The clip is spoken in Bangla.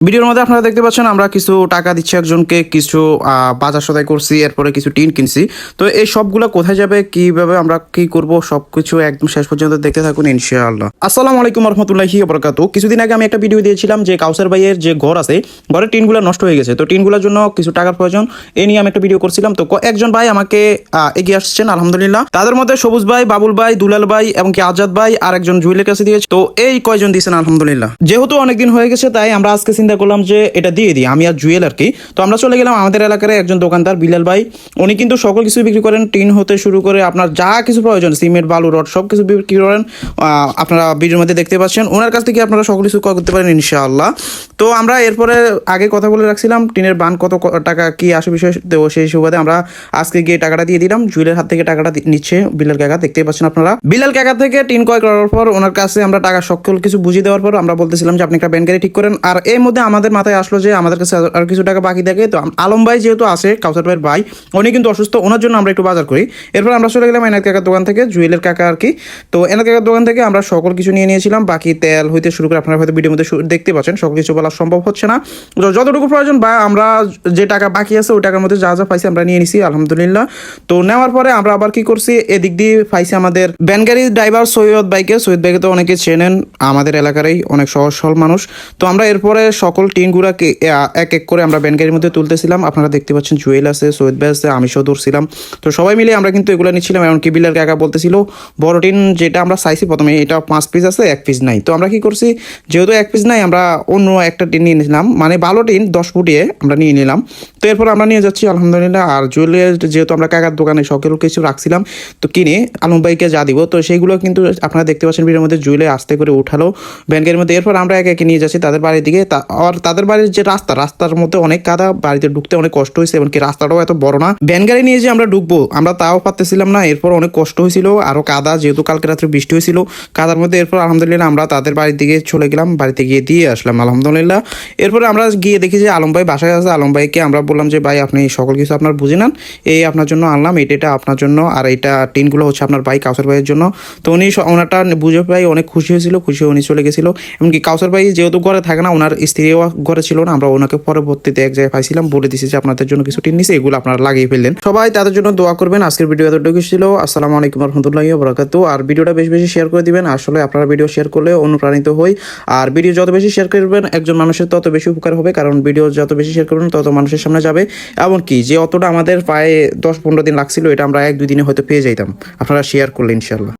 ভিডিওর মধ্যে আপনারা দেখতে পাচ্ছেন আমরা কিছু টাকা দিচ্ছি একজনকে, কিছু বাজার সদাই করছি, এরপরে কিছু টিন কিনছি। তো এই সবগুলো কোথায় যাবে, কিভাবে আমরা কি করব, সবকিছু একদম শেষ পর্যন্ত দেখতে থাকুন ইনশাআল্লাহ। আসসালামু আলাইকুম রহমতুল্লাহি ওয়া কিছুদিন আগে আমি একটা ভিডিও দিয়েছিলাম যে কাউসার ভাইয়ের যে ঘর আছে, ঘরের টিনগুলো নষ্ট হয়ে গেছে। তো টিনগুলোর জন্য কিছু টাকার প্রয়োজন, এ নিয়ে আমি একটা ভিডিও করছিলাম। তো একজন ভাই আমাকে এগিয়ে আসছেন আলহামদুলিল্লাহ। তাদের মধ্যে সবুজ ভাই, বাবুল ভাই, দুলাল ভাই এবং কি আজাদ ভাই আর একজন জুয়েলের কাছে দিয়েছে। তো এই কয়জন দিয়েছেন আলহামদুলিল্লাহ। যেহেতু অনেকদিন হয়ে গেছে তাই আমরা আজকে চিন্তা করলাম যে এটা দিয়ে দিই, আমি আর জুয়েল আর কি। তো আমরা চলে গেলাম আমাদের এলাকার একজন দোকানদার বিলাল ভাই। উনি কিন্তু সকল কিছু বিক্রি করেন, টিন হতে শুরু করে আপনার যা কিছু প্রয়োজন, সিমেন্ট, বালু, রড সব কিছু বিক্রি করেন। আপনারা ভিডিওর মধ্যে দেখতে পাচ্ছেন। ওনার কাছ থেকে আপনারা সকল কিছু করতে পারেন ইনশাআল্লাহ। তো আমরা এরপরে আগে কথা বলে রাখছিলাম টিনের বান কত টাকা কি আসে বিষয়, তো সেই সুবাদে আমরা আজকে গিয়ে টাকাটা দিয়ে দিলাম। জুয়েলের হাত থেকে টাকাটা নিচ্ছে বিলাল কাকা, দেখতে পাচ্ছেন আপনারা। বিলাল কাকা থেকে টিন ক্রয় করার পর ওনার কাছে আমরা টাকা সকল কিছু বুঝিয়ে দেওয়ার পর আমরা বলতেছিলাম যে আপনি একটা ব্যান গাড়ি ঠিক করেন। আর এর মধ্যে আমাদের মাথায় আসলো যে আমাদের কাছে আর কিছু টাকা বাকি থাকে। তো আলম ভাই যেহেতু আছে কাউসার ভাইয়ের ভাই, উনি কিন্তু অসুস্থ, ওনার জন্য আমরা একটু বাজার করি। এরপর আমরা চলে গেলাম এনাদ কাকার দোকান থেকে, জুয়েলের কাকা আর কি। তো এনাদ কাকার দোকান থেকে আমরা সকল কিছু নিয়ে নিয়েছিলাম, বাকি তেল হইতে শুরু করে আপনারা হয়তো ভিডিওর মধ্যে দেখতে পাচ্ছেন। সকল কিছু বলা সম্ভব হচ্ছে না, যতটুকু প্রয়োজন বা আমরা যে টাকা বাকি আছে ওই টাকার মধ্যে যা যা পাইছি আমরা নিয়ে নিছি আলহামদুলিল্লাহ। তো নেওয়ার পরে আমরা আবার কি করছি, এদিক দিয়ে পাইছি আমাদের ভ্যান গাড়ির ড্রাইভার সৈয়দ ভাইকে। সৈয়দ ভাইকে তো অনেকে চেনেন, আমাদের এলাকারই অনেক সহজ সরল মানুষ। তো আমরা এরপরে সকল টিনগুলাকে এক এক করে আমরা ভ্যান গাড়ির মধ্যে তুলতেছিলাম। আপনারা দেখতে পাচ্ছেন জুয়েল আছে, সৈয়দ ভাই আছে, আমি সহ ধরছিলাম। তো সবাই মিলে আমরা কিন্তু এগুলো নিচ্ছিলাম। এমনকি বিলাল কাকা বলতেছিল বড় টিন যেটা আমরা চাইছি প্রথমে, এটা 5 পিস আছে, 1 পিস নাই। তো আমরা কি করছি, যেহেতু 1 পিস নাই আমরা অন্য একটা টিন নিয়ে নিলাম, মানে ভালো টিন 10 ফুটিয়ে আমরা নিয়ে নিলাম। তো এরপর আমরা নিয়ে যাচ্ছি আলহামদুলিল্লাহ। আর জুয়েলের যেহেতু আমরা কাকার দোকানে সকল কিছু রাখছিলাম, তো কিনে আলম ভাইকে যা দিব, তো সেইগুলো কিন্তু আপনারা দেখতে পাচ্ছেন ভিডিওর মধ্যে জুয়েলে আস্তে করে উঠালো ভ্যান গাড়ির মধ্যে। এরপর আমরা একে একে নিয়ে যাচ্ছি তাদের বাড়ির দিকে। আর তাদের বাড়ির যে রাস্তার মধ্যে অনেক কাদা, বাড়িতে ঢুকতে অনেক কষ্ট হয়েছে, এমনকি রাস্তাটাও এত বড় না। ভ্যান গাড়ি নিয়ে যে আমরা ঢুকবো আমরা তাও পারতেছিলাম না। এরপর অনেক কষ্ট হয়েছিল, আরো কাদা, যেহেতু কালকে রাত্রে বৃষ্টি হয়েছিল কাদার মধ্যে। এরপর আলহামদুলিল্লাহ আমরা তাদের বাড়ির দিকে চলে গেলাম, বাড়িতে গিয়ে দিয়ে আসলাম আলহামদুলিল্লাহ। এরপরে আমরা গিয়ে দেখি যে আলম ভাই বাসায় আছে। আলম ভাইকে আমরা বললাম যে ভাই আপনি সকল কিছু আপনার বুঝে নেন, এই আপনার জন্য আনলাম, এটা আপনার জন্য, আর এটা টিনগুলো হচ্ছে আপনার ভাই কাউসার ভাইয়ের জন্য। তো উনি ওনারটা বুঝে পাই অনেক খুশি হয়েছিল, খুশি উনি চলে গেছিল। এমনকি কাউসার ভাই যেহেতু ঘরে থাকে না, ওনার স্ত্রীও ঘরে ছিল না, আমরা ওনাকে পরবর্তীতে এক জায়গায় পাইছিলাম, বলে দিছি যে আপনাদের জন্য কিছু টিন নিছে, এগুলো আপনারা লাগিয়ে ফেললেন। সবাই তাদের জন্য দোয়া করবেন। আজকের ভিডিও এতটুকু ছিল। আসসালামু আলাইকুম রহমতুল্লাহি ওয়া বারাকাতুহু। আর ভিডিওটা বেশি বেশি শেয়ার করে দিবেন, আসলে আপনারা ভিডিও শেয়ার করলে অনুপ্রাণিত হই। আর ভিডিও যত বেশি শেয়ার করবেন একজন মানুষের তত বেশি উপকার হবে, কারণ ভিডিও যত বেশি শেয়ার করবেন তত মানুষের সামনে যাবে। এমনকি যে অতটা আমাদের প্রায় 10-15 দিন লাগছিল, এটা আমরা 1-2 দিনে হয়তো পেয়ে যাইতাম আপনারা শেয়ার করলে ইনশাল্লাহ।